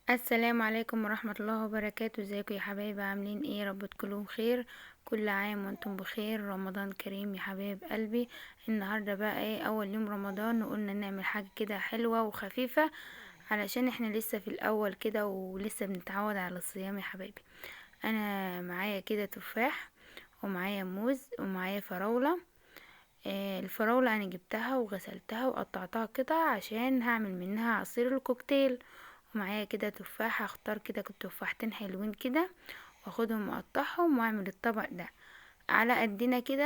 السلام عليكم ورحمة الله وبركاته. ازيكم يا حبايبي؟ عاملين ايه؟ رب تكونوا بخير. كل عام وانتم بخير. رمضان كريم يا حبايب قلبي. النهاردة بقى ايه؟ اول يوم رمضان، وقلنا نعمل حاجة كده حلوة وخفيفة علشان احنا لسه في الاول كده ولسه بنتعود على الصيام يا حبايبي. انا معايا كده تفاح، ومعايا موز، ومعايا فراولة. الفراولة انا جبتها وغسلتها وقطعتها قطع عشان هعمل منها عصير الكوكتيل. ومعايا كده تفاحة، اختار كده تفاحتين حلوين كده واخدهم واقطعهم واعمل الطبق ده على قدنا كده،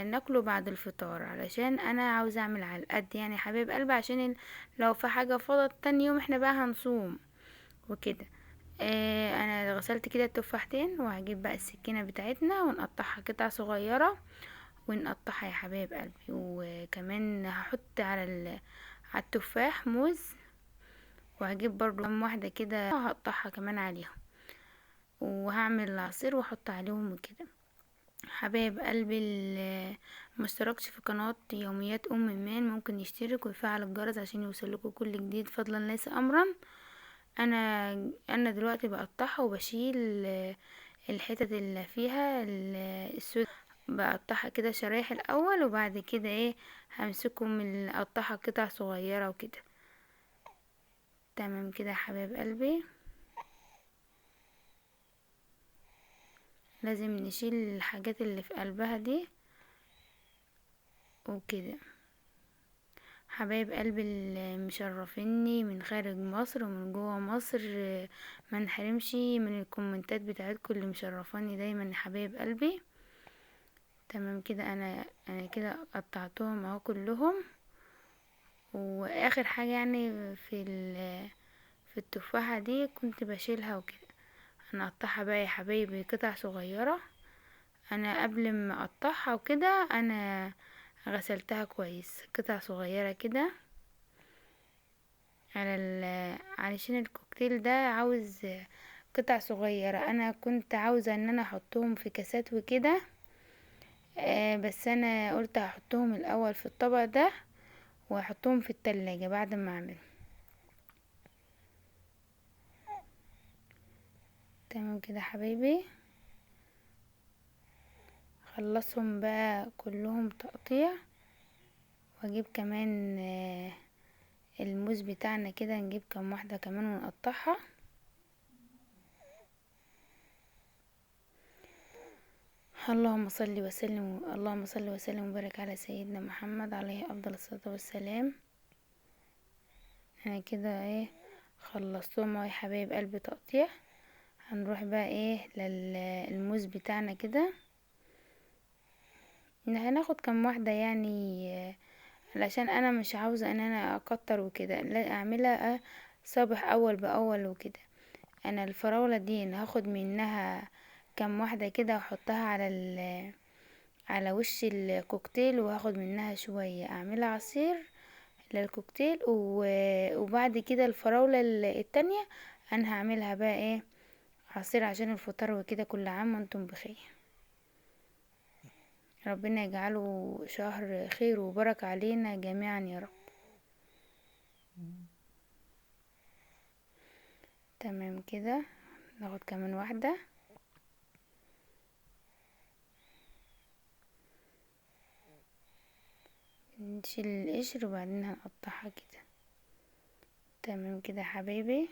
ناكله بعد الفطار علشان انا عاوزة اعمل على القد يعني يا حبيب قلبي، عشان لو في حاجة فضت تاني يوم احنا بقى هنصوم وكده. انا غسلت كده التفاحتين، وهجيب بقى السكينة بتاعتنا ونقطعها قطع صغيرة ونقطعها يا حبايب قلبي. وكمان هحط على التفاح موز، وهجيب برضو كام واحدة كده هقطعها كمان عليهم، وهعمل العصير واحط عليهم وكده. حبايب قلبي، مشتركش في قناة يوميات ام ايمان ممكن يشترك ويفعل الجرس عشان يوصلكوا كل جديد فضلا ليس امرا. انا انا دلوقتي بقطعها وبشيل الحتت اللي فيها السود، بقطعها كده شرايح الاول، وبعد كده ايه همسكهم اقطعها قطع صغيرة وكده. تمام كده يا حبايب قلبي. لازم نشيل الحاجات اللي في قلبها دي وكده. حبايب قلبي اللي مشرفيني من خارج مصر ومن جوه مصر، ما نحرمش من الكومنتات بتاعتكم اللي مشرفاني دايما يا حبايب قلبي. تمام كده، انا كده قطعتهم اهو كلهم. واخر حاجه يعني في التفاحه دي كنت بشيلها وكده. انا اقطعها بقى يا حبايبي قطع صغيره. انا قبل ما اقطعها وكده انا غسلتها كويس قطع صغيرة كده علشان الكوكتيل ده عاوز قطع صغيرة. انا كنت عاوزة ان انا احطهم في كاسات وكده، بس انا قلت هحطهم الاول في الطبق ده وهحطهم في التلاجة بعد ما اعمل. تمام كده حبايبي، خلصهم بقى كلهم تقطيع. واجيب كمان الموز بتاعنا كده، نجيب كام واحدة كمان ونقطعها. اللهم صل وسلم وبارك على سيدنا محمد عليه افضل الصلاة والسلام. انا كده ايه خلصتهم اهو يا حبايب قلبي تقطيع. هنروح بقى ايه للموز بتاعنا كده. هناخد كام واحدة يعني، علشان انا مش عاوزة ان انا اكتر وكده، لا اعملها صابح اول باول وكده. انا الفراولة دي أنا هاخد منها كام واحدة كده واحطها على وش الكوكتيل، وهاخد منها شوية اعملها عصير للكوكتيل. وبعد كده الفراولة التانية انا هعملها بقى ايه عصير عشان الفطار وكده. كل عام وانتم بخير. ربنا يجعله شهر خير وبركة علينا جميعا يا رب. تمام كده، ناخد كمان واحدة. نشيل القشر وبعدين هنقطعها كده. تمام كده يا حبايبي،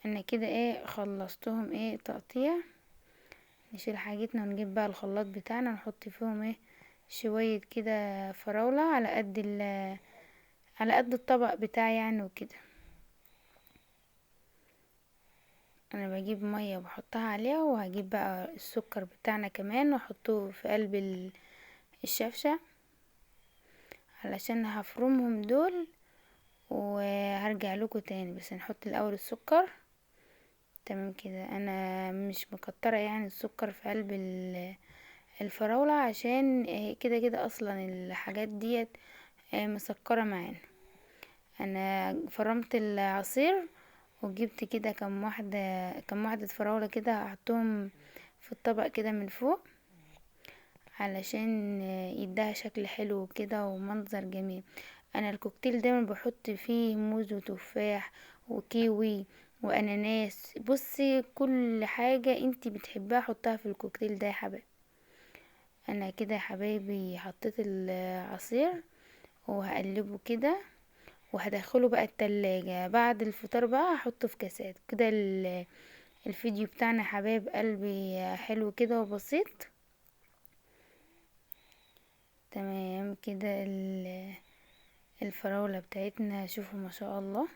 انا كده ايه خلصتهم ايه تقطيع. نشيل حاجتنا ونجيب بقى الخلاط بتاعنا نحط فيهم ايه شوية كده فراولة على قد الطبق بتاعي يعني وكده. انا بجيب مية وبحطها عليها، وهجيب بقى السكر بتاعنا كمان واحطه في قلب الشفشة علشان هفرمهم دول، وهرجع لكم تاني. بس نحط الاول السكر. تمام كده، انا مش مكترة يعني السكر في قلب الفراولة عشان كده كده اصلا الحاجات ديت مسكرة معانا. انا فرمت العصير وجبت كده كم واحدة فراولة كده هحطهم في الطبق كده من فوق علشان يديها شكل حلو كده ومنظر جميل. انا الكوكتيل دايما بحط فيه موز وتفاح وكيوي واناناس. بصي كل حاجة انتي بتحبها حطها في الكوكتيل ده يا حبايبي. انا كده يا حبايبي حطيت العصير وهقلبه كده، وهدخله بقى التلاجة. بعد الفطار بقى هحطه في كاسات كده. الفيديو بتاعنا يا حبايب قلبي حلو كده وبسيط. تمام كده. الفراولة بتاعتنا شوفوا ما شاء الله.